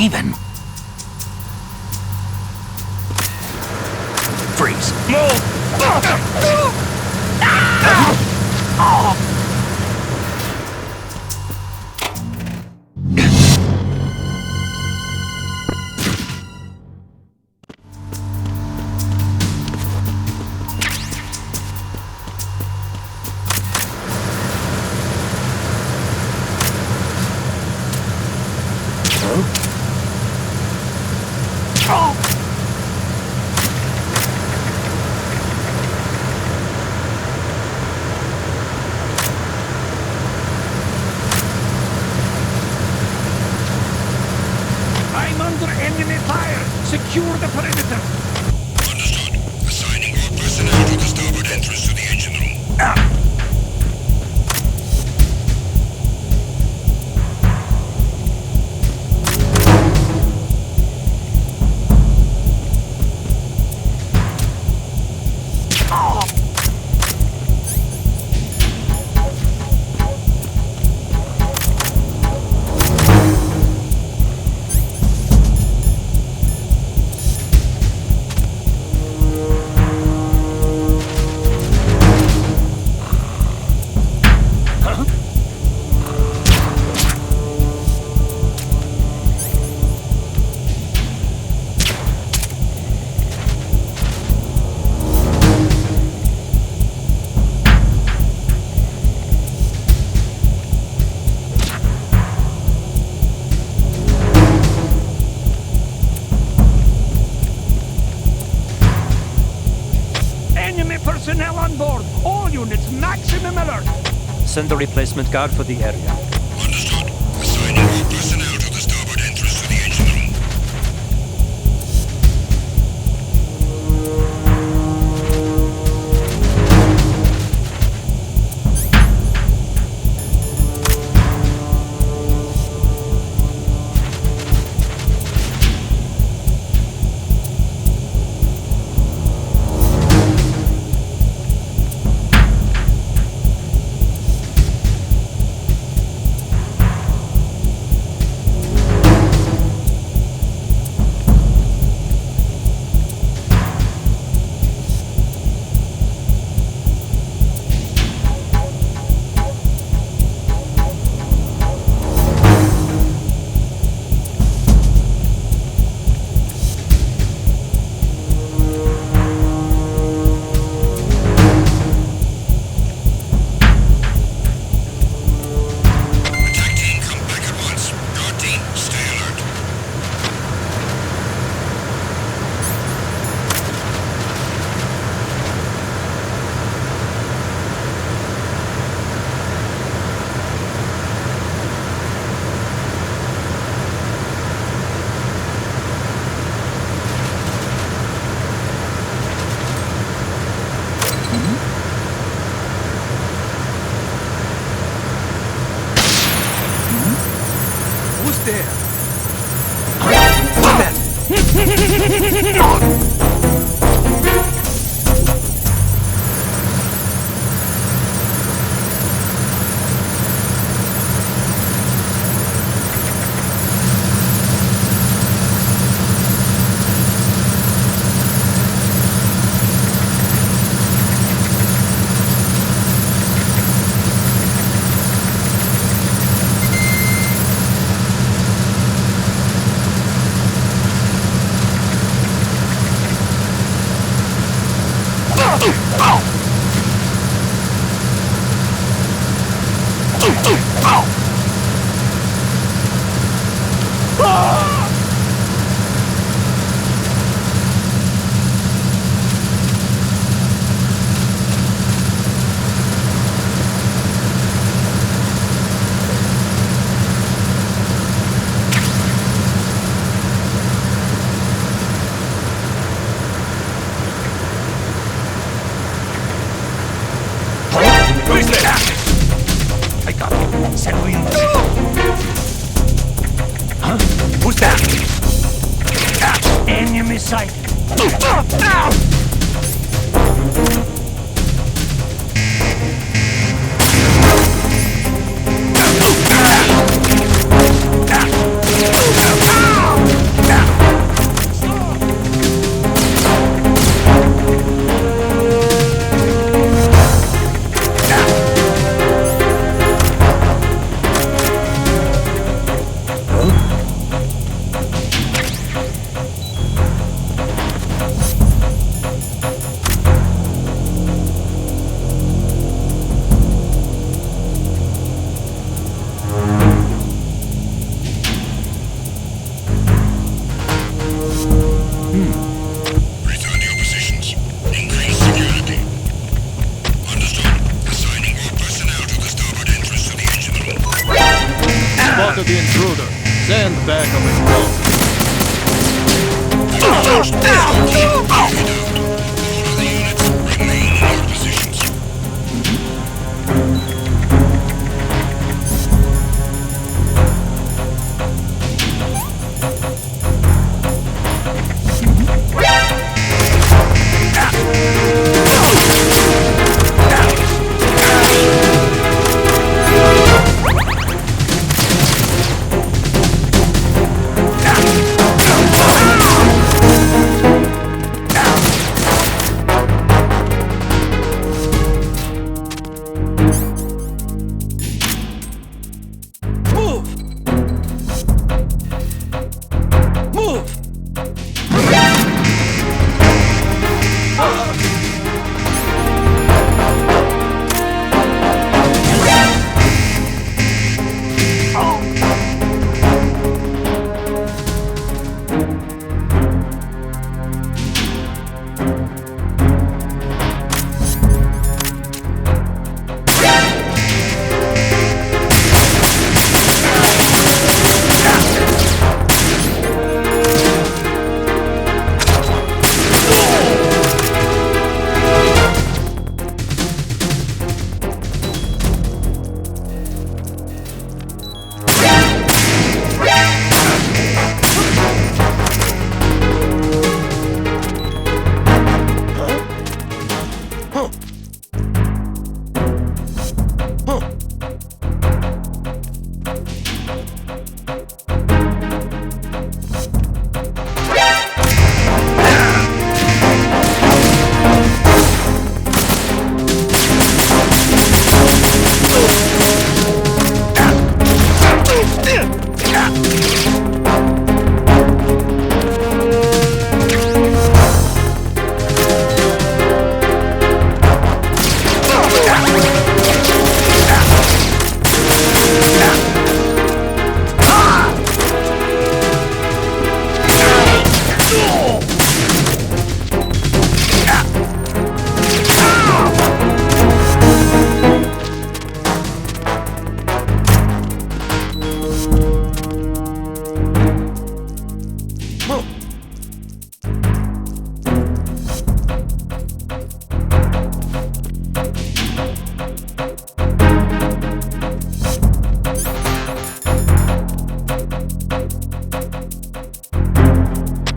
Raven. Freeze. Move! I'm under enemy fire! Secure the perimeter! Understood. Assigning all personnel to the starboard entrance to the engine room. Personnel on board! All units, maximum alert! Send a replacement guard for the area. Understood. Assigning all personnel to the starboard entrance to the engine room. Who's there? I got it. Settle in. Huh? Who's that? Enemy sighted! spotted the intruder. Send backup and go. First pistol team carried out. All other units remain in your positions.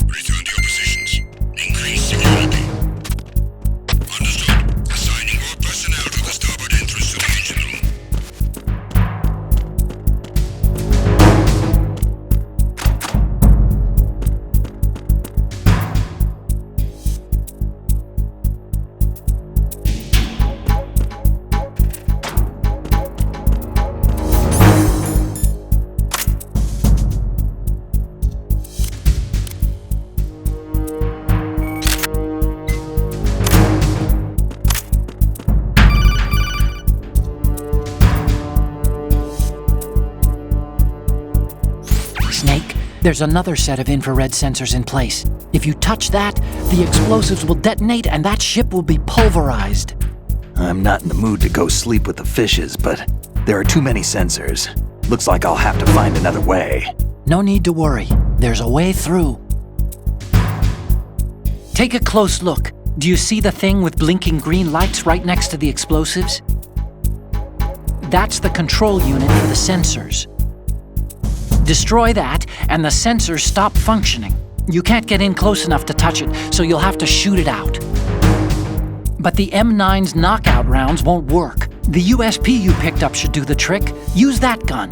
Return to your positions. Increase security. Understood. Assigning more personnel to the starboard entrance to the engine room. Snake, there's another set of infrared sensors in place. If you touch that, the explosives will detonate and that ship will be pulverized. I'm not in the mood to go sleep with the fishes, but there are too many sensors. Looks like I'll have to find another way. No need to worry. There's a way through. Take a close look. Do you see the thing with blinking green lights right next to the explosives? That's the control unit for the sensors. Destroy that, and the sensors stop functioning. You can't get in close enough to touch it, so you'll have to shoot it out. But the M9's knockout rounds won't work. The USP you picked up should do the trick. Use that gun.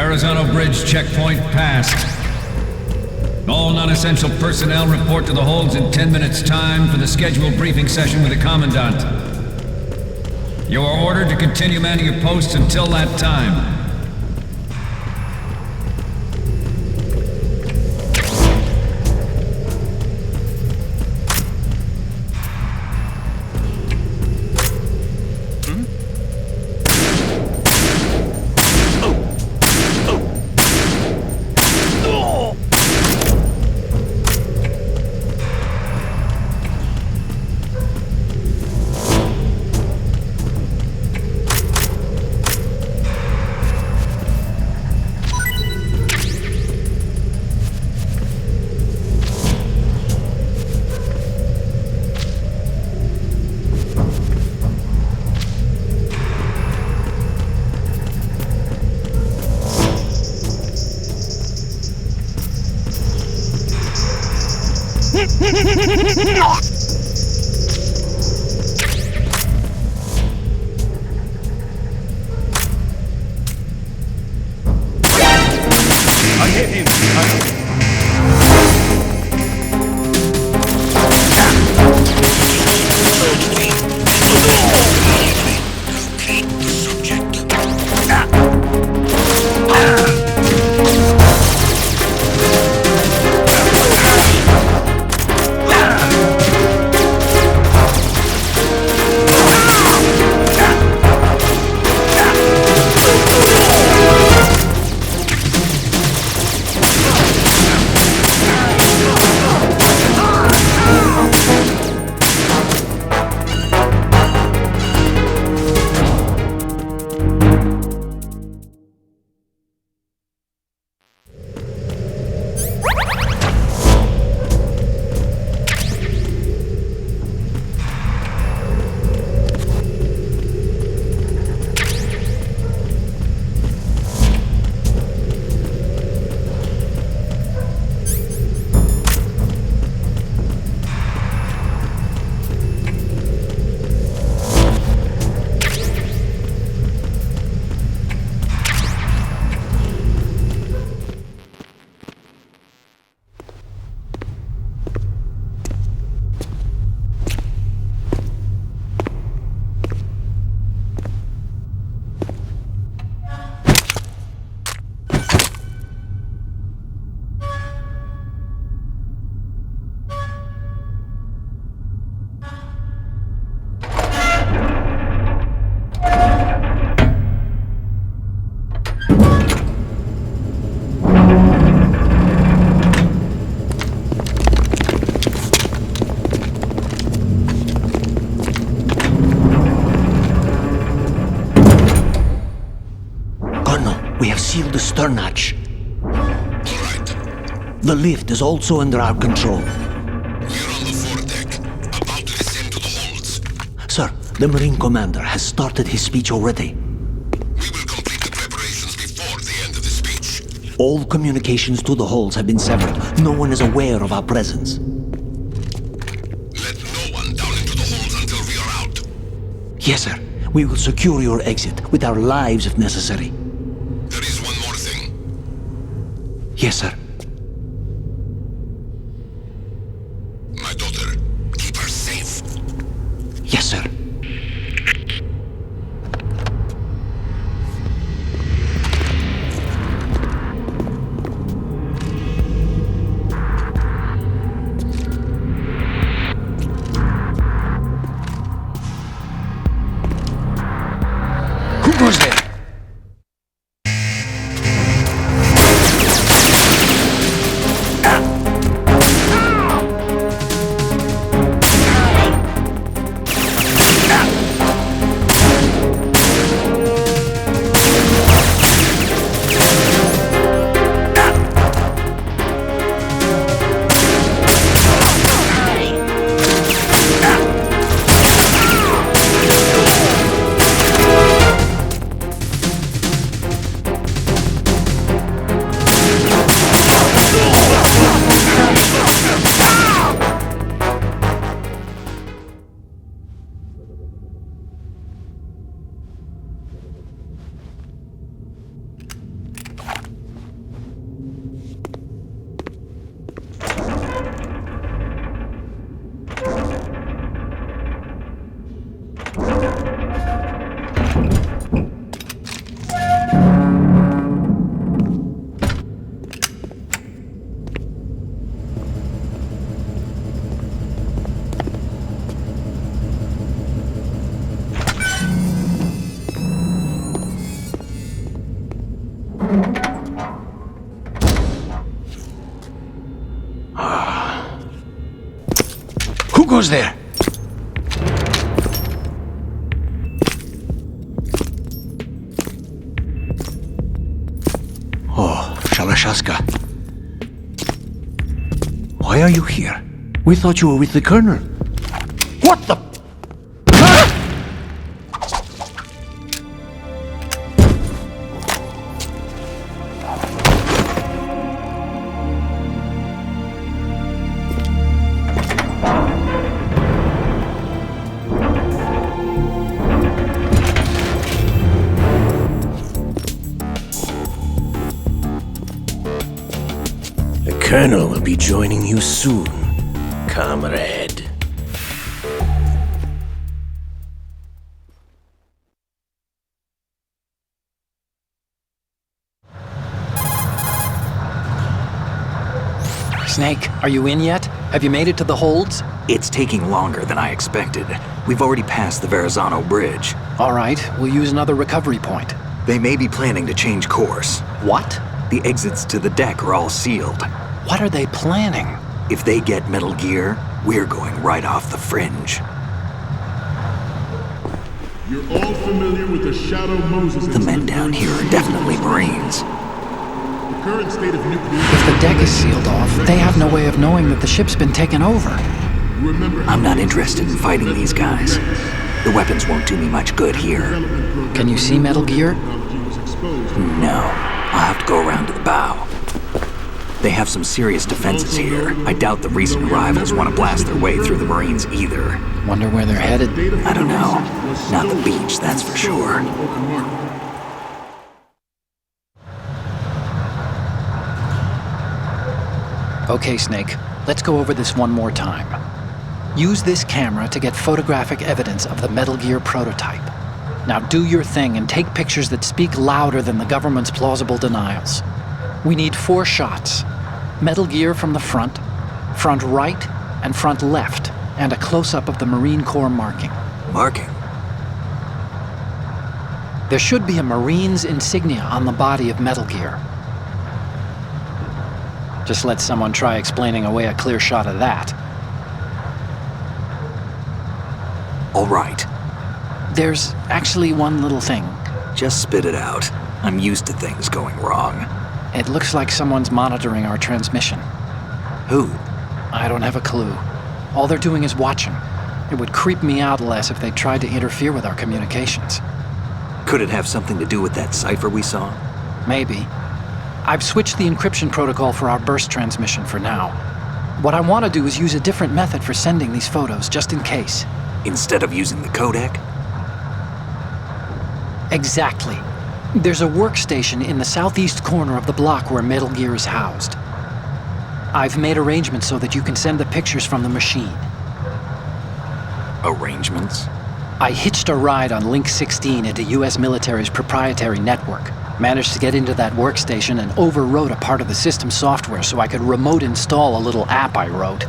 Verrazano Bridge checkpoint passed. All non-essential personnel report to the holds in 10 minutes' time for the scheduled briefing session with the Commandant. You are ordered to continue manning your posts until that time. I hit him. Locate the subject. We have sealed the stern hatch. All right. The lift is also under our control. We're on the foredeck, about to descend to the holds. Sir, the Marine Commander has started his speech already. We will complete the preparations before the end of the speech. All communications to the holds have been severed. No one is aware of our presence. Let no one down into the holds until we are out. Yes, sir. We will secure your exit with our lives if necessary. There is one more thing. Yes, sir. My daughter, keep her safe. Yes, sir. Who goes there? Who goes there? Oh, Shalashaska. Why are you here? We thought you were with the Colonel. What the? The Colonel will be joining you soon, comrade. Snake, are you in yet? Have you made it to the holds? It's taking longer than I expected. We've already passed the Verrazano Bridge. All right, we'll use another recovery point. They may be planning to change course. What? The exits to the deck are all sealed. What are they planning? If they get Metal Gear, we're going right off the fringe. You're all familiar with the Shadow Moses The men down here are definitely Marines. The current state of nuclear... If the deck is sealed off, they have no way of knowing that the ship's been taken over. I'm not interested in fighting these guys. The weapons won't do me much good here. Can you see Metal Gear? No. I'll have to go around to the bow. They have some serious defenses here. I doubt the recent arrivals want to blast their way through the Marines either. Wonder where they're headed? I don't know. Not the beach, that's for sure. Okay, Snake. Let's go over this one more time. Use this camera to get photographic evidence of the Metal Gear prototype. Now do your thing and take pictures that speak louder than the government's plausible denials. We need 4 shots. Metal Gear from the front right, and front left, and a close-up of the Marine Corps marking. Marking? There should be a Marine's insignia on the body of Metal Gear. Just let someone try explaining away a clear shot of that. All right. There's actually one little thing. Just spit it out. I'm used to things going wrong. It looks like someone's monitoring our transmission. Who? I don't have a clue. All they're doing is watching. It would creep me out less if they tried to interfere with our communications. Could it have something to do with that cipher we saw? Maybe. I've switched the encryption protocol for our burst transmission for now. What I want to do is use a different method for sending these photos, just in case. Instead of using the codec? Exactly. There's a workstation in the southeast corner of the block where Metal Gear is housed. I've made arrangements so that you can send the pictures from the machine. Arrangements? I hitched a ride on Link 16 into US military's proprietary network. Managed to get into that workstation and overwrote a part of the system software so I could remote install a little app I wrote.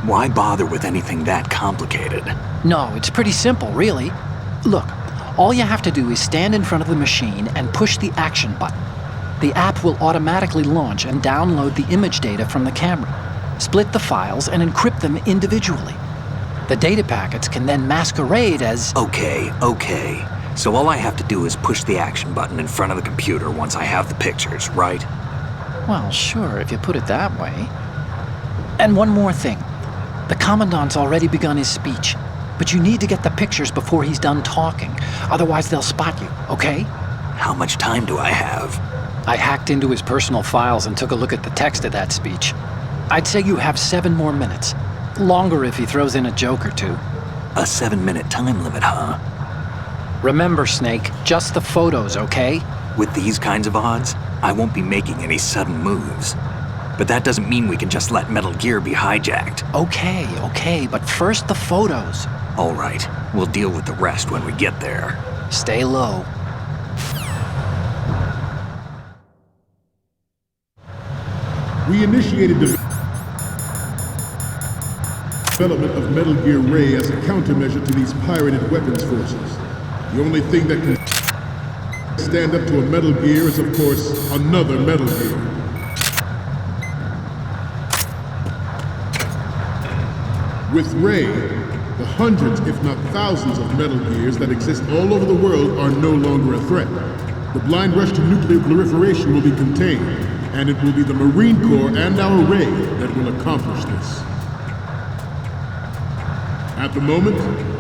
Why bother with anything that complicated? No, it's pretty simple, really. Look, all you have to do is stand in front of the machine and push the action button. The app will automatically launch and download the image data from the camera, split the files, and encrypt them individually. The data packets can then masquerade as... Okay. So all I have to do is push the action button in front of the computer once I have the pictures, right? Well, sure, if you put it that way. And one more thing. The Commandant's already begun his speech, but you need to get the pictures before he's done talking. Otherwise, they'll spot you, okay? How much time do I have? I hacked into his personal files and took a look at the text of that speech. I'd say you have 7 more minutes. Longer if he throws in a joke or two. A 7-minute time limit, huh? Remember, Snake, just the photos, okay? With these kinds of odds, I won't be making any sudden moves. But that doesn't mean we can just let Metal Gear be hijacked. Okay, but first the photos. All right, we'll deal with the rest when we get there. Stay low. We initiated the development of Metal Gear Ray as a countermeasure to these pirated weapons forces. The only thing that can stand up to a Metal Gear is, of course, another Metal Gear. With Ray, the hundreds, if not thousands, of Metal Gears that exist all over the world are no longer a threat. The blind rush to nuclear proliferation will be contained, and it will be the Marine Corps and our Ray that will accomplish this. At the moment,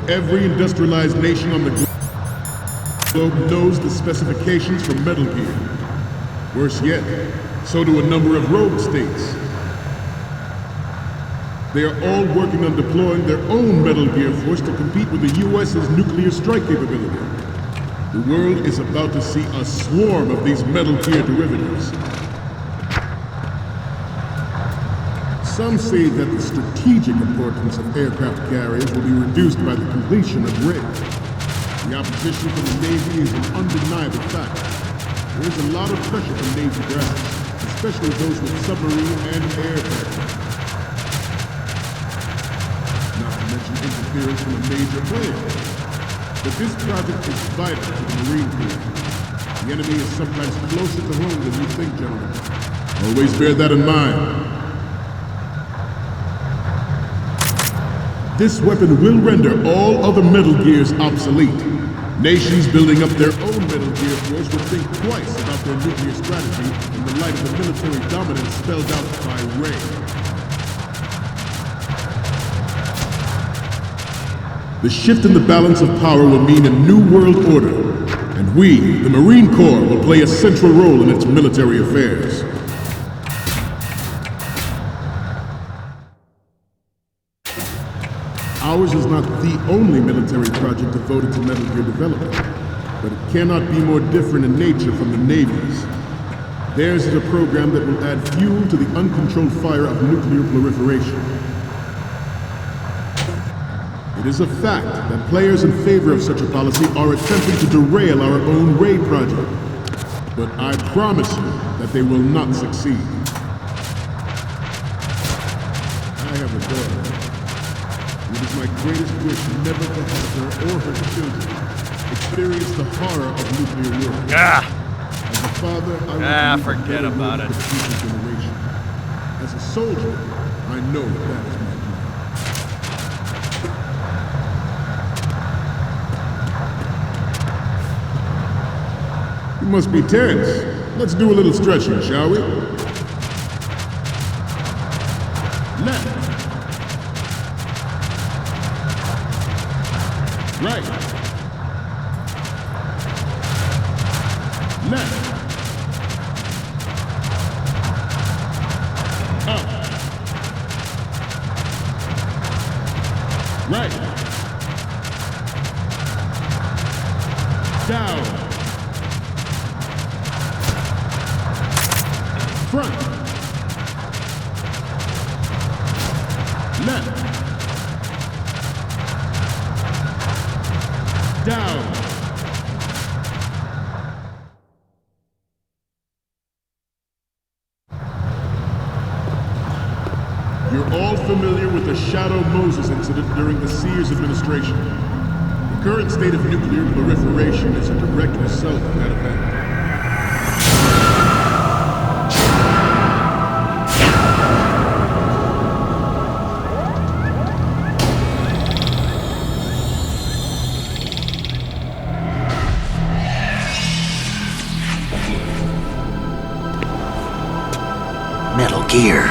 every industrialized nation on the globe knows the specifications for Metal Gear. Worse yet, so do a number of rogue states. They are all working on deploying their own Metal Gear force to compete with the US's nuclear strike capability. The world is about to see a swarm of these Metal Gear derivatives. Some say that the strategic importance of aircraft carriers will be reduced by the completion of Ray. The opposition from the Navy is an undeniable fact. There is a lot of pressure from Navy brass, especially those with submarine and aircraft. Not to mention interference from a major player. But this project is vital to the Marine Corps. The enemy is sometimes closer to home than you think, gentlemen. Always bear that in mind. This weapon will render all other Metal Gears obsolete. Nations building up their own Metal Gear force will think twice about their nuclear strategy in the light of the military dominance spelled out by Ray. The shift in the balance of power will mean a new world order, and we, the Marine Corps, will play a central role in its military affairs. Ours is not the only military project devoted to Metal Gear development, but it cannot be more different in nature from the Navy's. Theirs is a program that will add fuel to the uncontrolled fire of nuclear proliferation. It is a fact that players in favor of such a policy are attempting to derail our own Ray project. But I promise you that they will not succeed. I have a daughter. It is my greatest wish never to have her or her children experience the horror of nuclear war. As a father, I will forget about it. For the future generation. As a soldier, I know that is my duty. You must be tense. Let's do a little stretching, shall we? Left. Right. Left. Up. Right. Down. Front. Left. Down. You're all familiar with the Shadow Moses incident during the Sears administration. The current state of nuclear proliferation is a direct result of that event. Metal Gear.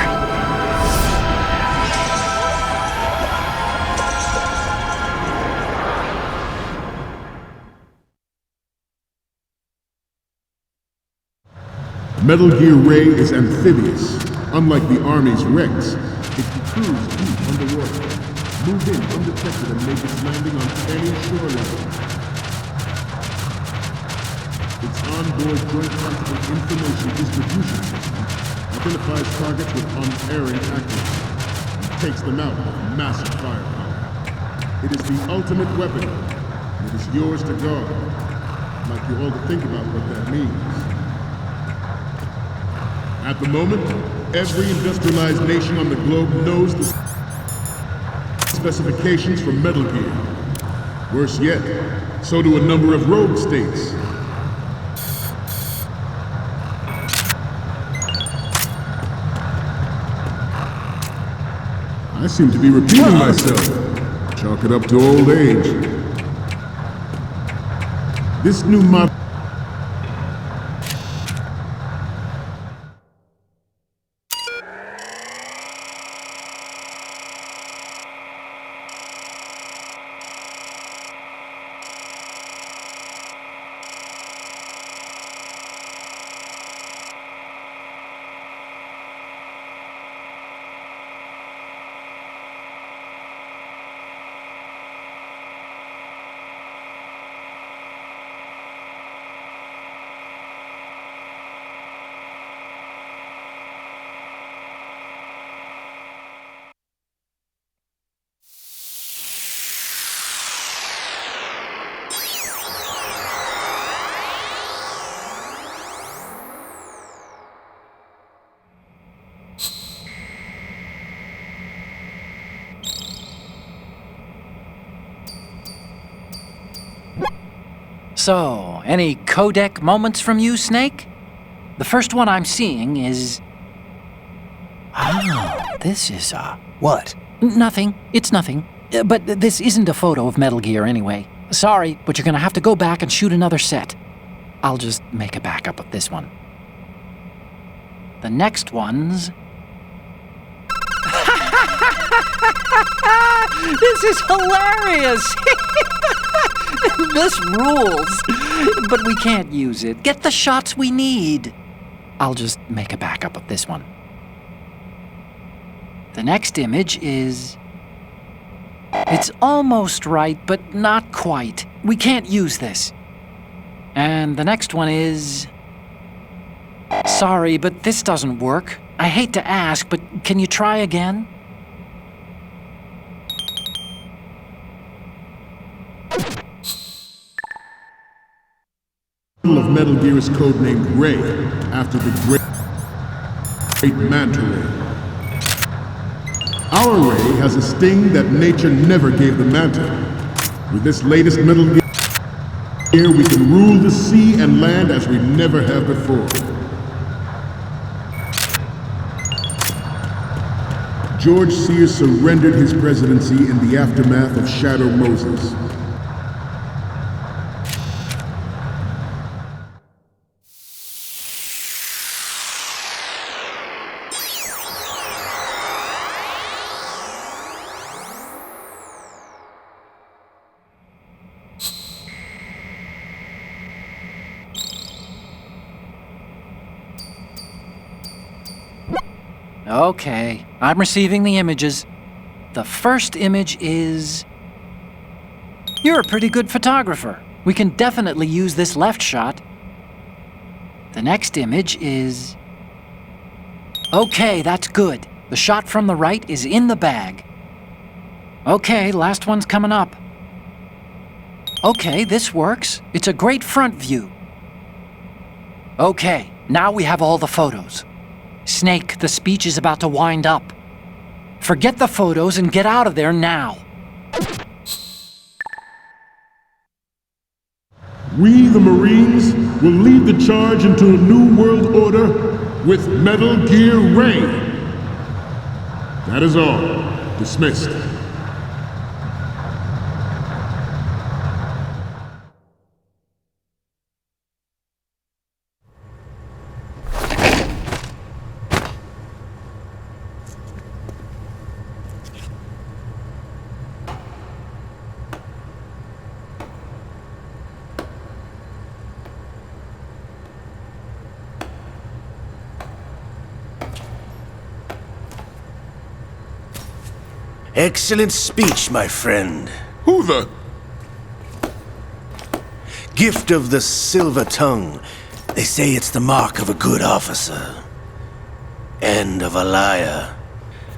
Metal Gear Ray is amphibious. Unlike the Army's Rex, it can cruise deep underwater, move in undetected and make its landing on any shoreline. Its onboard joint tactical information distribution system identifies targets with unerring accuracy and takes them out with massive firepower. It is the ultimate weapon, and it is yours to guard. I'd like you all to think about what that means. At the moment, every industrialized nation on the globe knows the specifications for Metal Gear. Worse yet, so do a number of rogue states. I seem to be repeating myself. Chalk it up to old age. This new mod... So, any codec moments from you, Snake? The first one I'm seeing is... Oh, this is, What? Nothing. It's nothing. But this isn't a photo of Metal Gear anyway. Sorry, but you're gonna have to go back and shoot another set. I'll just make a backup of this one. The next one's... This is hilarious! This rules! But we can't use it. Get the shots we need. I'll just make a backup of this one. The next image is... It's almost right, but not quite. We can't use this. And the next one is... Sorry, but this doesn't work. I hate to ask, but can you try again? of Metal Gear is codenamed Ray, after the Great Manta Ray. Our Ray has a sting that nature never gave the Manta. With this latest Metal Gear, we can rule the sea and land as we never have before. George Sears surrendered his presidency in the aftermath of Shadow Moses. Okay, I'm receiving the images. The first image is... You're a pretty good photographer. We can definitely use this left shot. The next image is... Okay, that's good. The shot from the right is in the bag. Okay, last one's coming up. Okay, this works. It's a great front view. Okay, now we have all the photos. Snake, the speech is about to wind up. Forget the photos and get out of there now. We, the Marines, will lead the charge into a new world order with Metal Gear Ray. That is all. Dismissed. Excellent speech, my friend. Who the... Gift of the silver tongue. They say it's the mark of a good officer. And of a liar.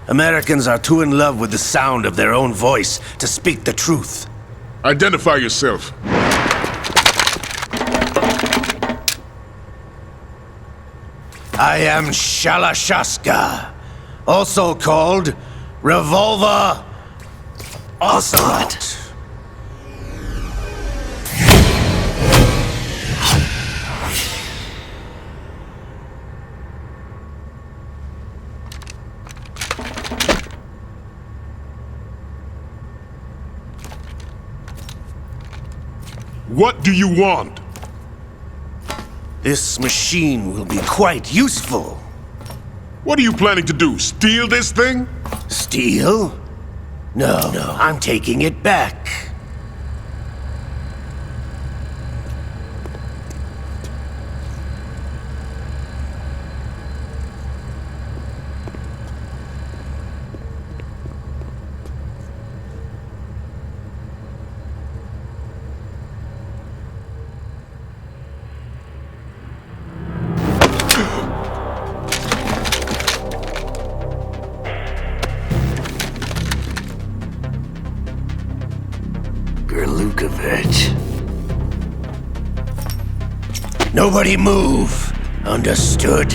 Americans are too in love with the sound of their own voice to speak the truth. Identify yourself. I am Shalashaska, also called Revolver Ocelot. What do you want? This machine will be quite useful. What are you planning to do? Steal this thing? Steal? No, I'm taking it back. Gerlukovich. Nobody move. Understood?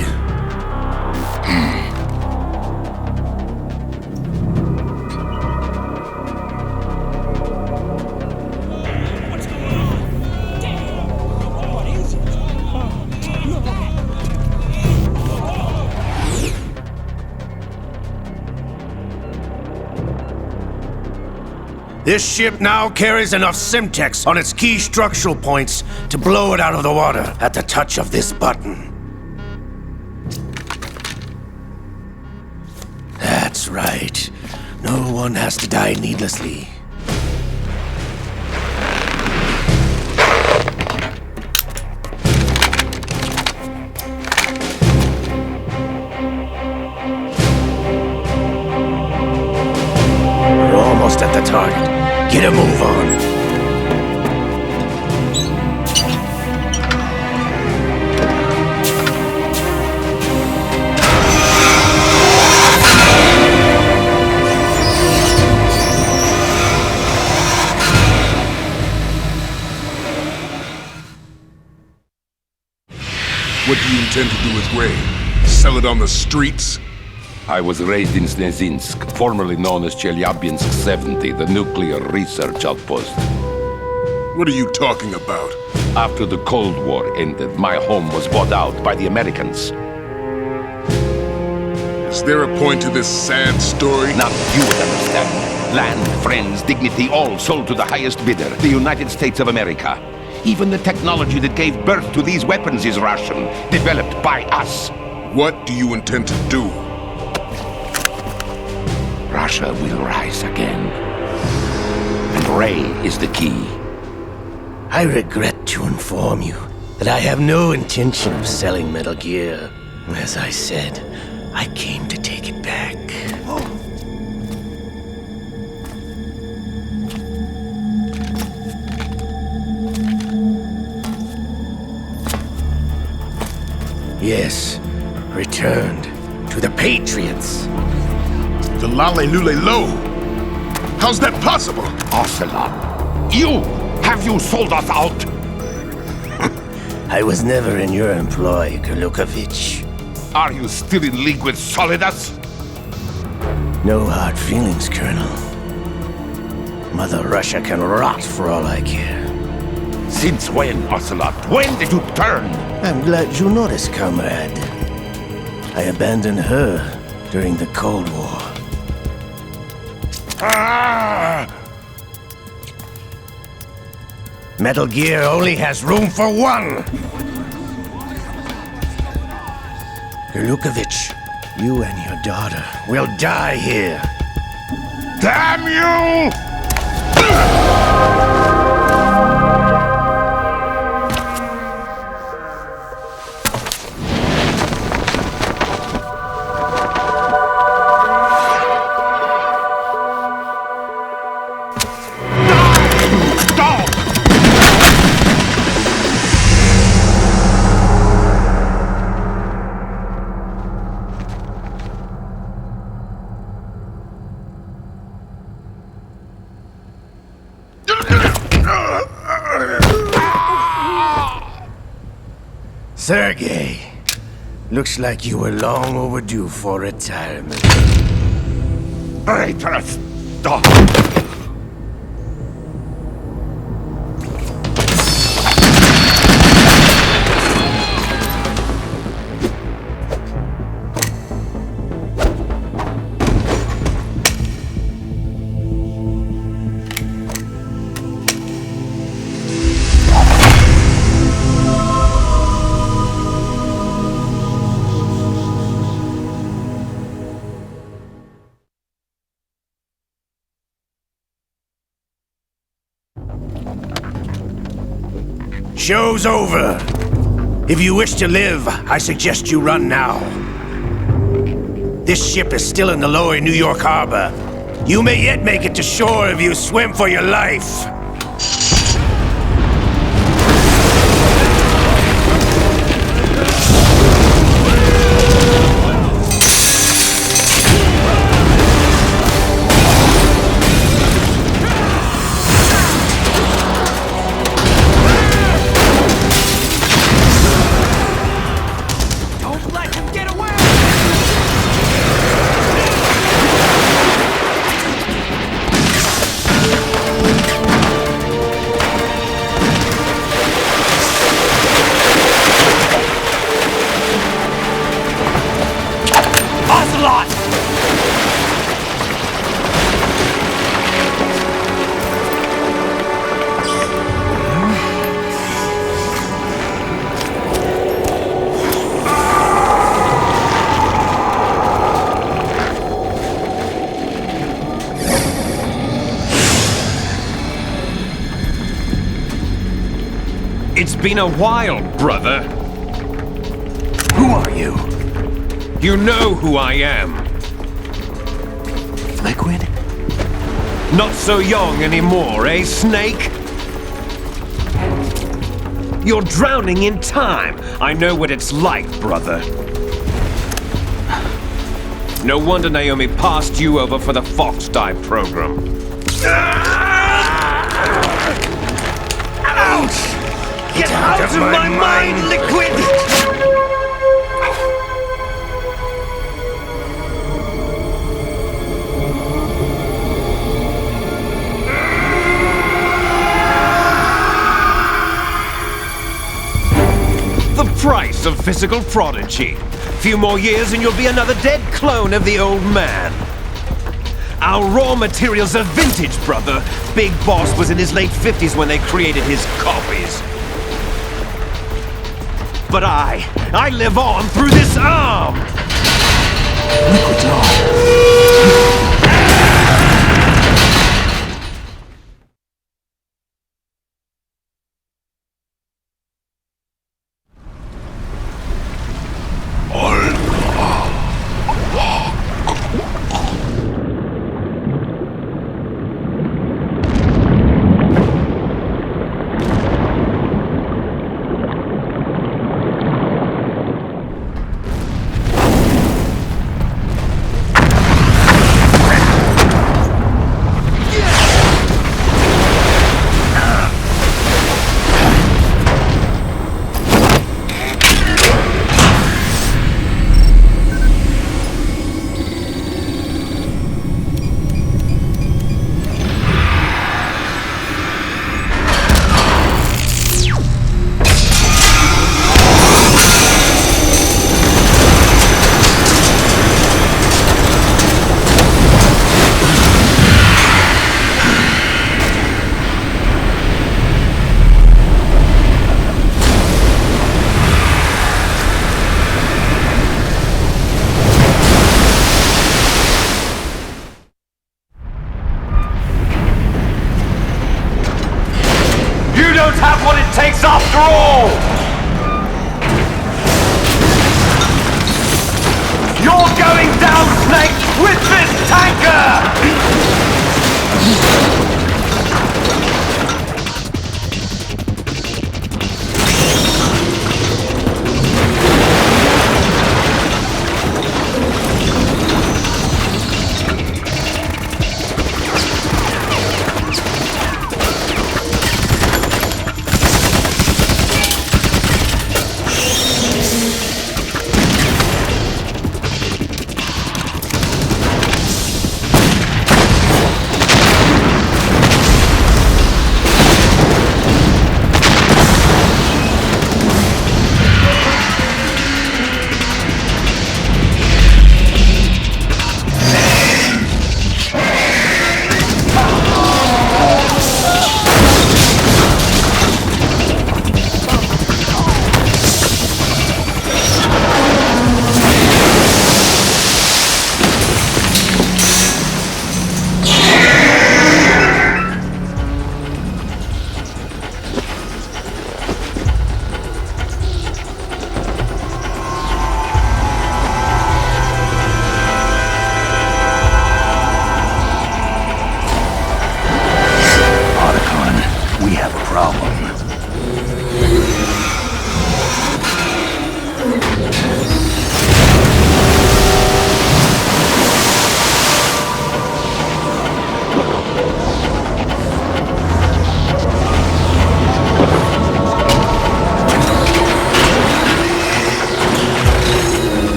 This ship now carries enough Simtex on its key structural points to blow it out of the water at the touch of this button. That's right. No one has to die needlessly. We're almost at the target. Get a move on. What do you intend to do with Ray? Sell it on the streets? I was raised in Snezinsk, formerly known as Chelyabinsk 70, the nuclear research outpost. What are you talking about? After the Cold War ended, my home was bought out by the Americans. Is there a point to this sad story? Now you would understand. Land, friends, dignity, all sold to the highest bidder, the United States of America. Even the technology that gave birth to these weapons is Russian, developed by us. What do you intend to do? Russia will rise again. And Ray is the key. I regret to inform you that I have no intention of selling Metal Gear. As I said, I came to take it back. Yes, returned to the Patriots. The Lale Lule Lo? How's that possible? Ocelot, you! Have you sold us out? I was never in your employ, Gerlukovich. Are you still in league with Solidas? No hard feelings, Colonel. Mother Russia can rot for all I care. Since when, Ocelot? When did you turn? I'm glad you noticed, comrade. I abandoned her during the Cold War. Ah! Metal Gear only has room for one! Gerlukovich, you and your daughter will die here. Damn you! Sergei, looks like you were long overdue for retirement. Traitorous dog! Show's over. If you wish to live, I suggest you run now. This ship is still in the lower New York harbor. You may yet make it to shore if you swim for your life. It's been a while, brother. Who are you? You know who I am. Liquid? Not so young anymore, eh, Snake? You're drowning in time. I know what it's like, brother. No wonder Naomi passed you over for the Fox Dive program. Ouch! Get out of my mind, Liquid! The price of physical prodigy. Few more years and you'll be another dead clone of the old man. Our raw materials are vintage, brother. Big Boss was in his late 50s when they created his copies. But I live on through this arm! Liquid's on.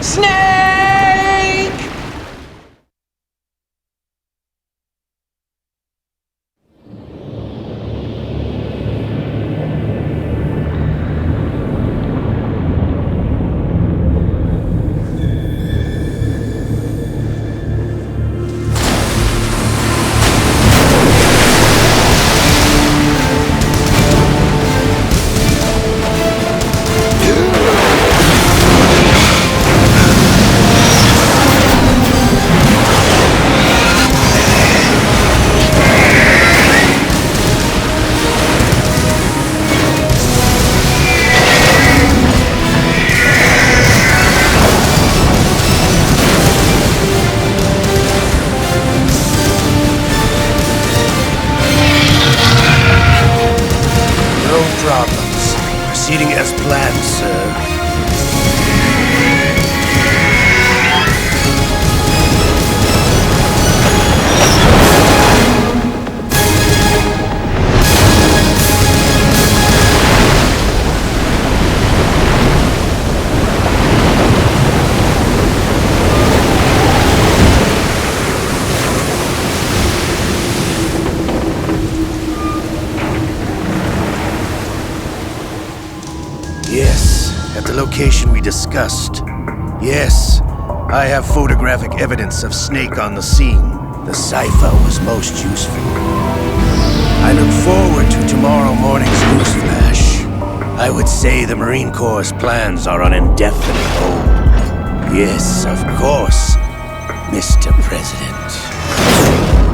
Snake! Proceeding as planned, sir. Yes, at the location we discussed. Yes, I have photographic evidence of Snake on the scene. The cipher was most useful. I look forward to tomorrow morning's news flash. I would say the Marine Corps' plans are on indefinite hold. Yes, of course, Mr. President.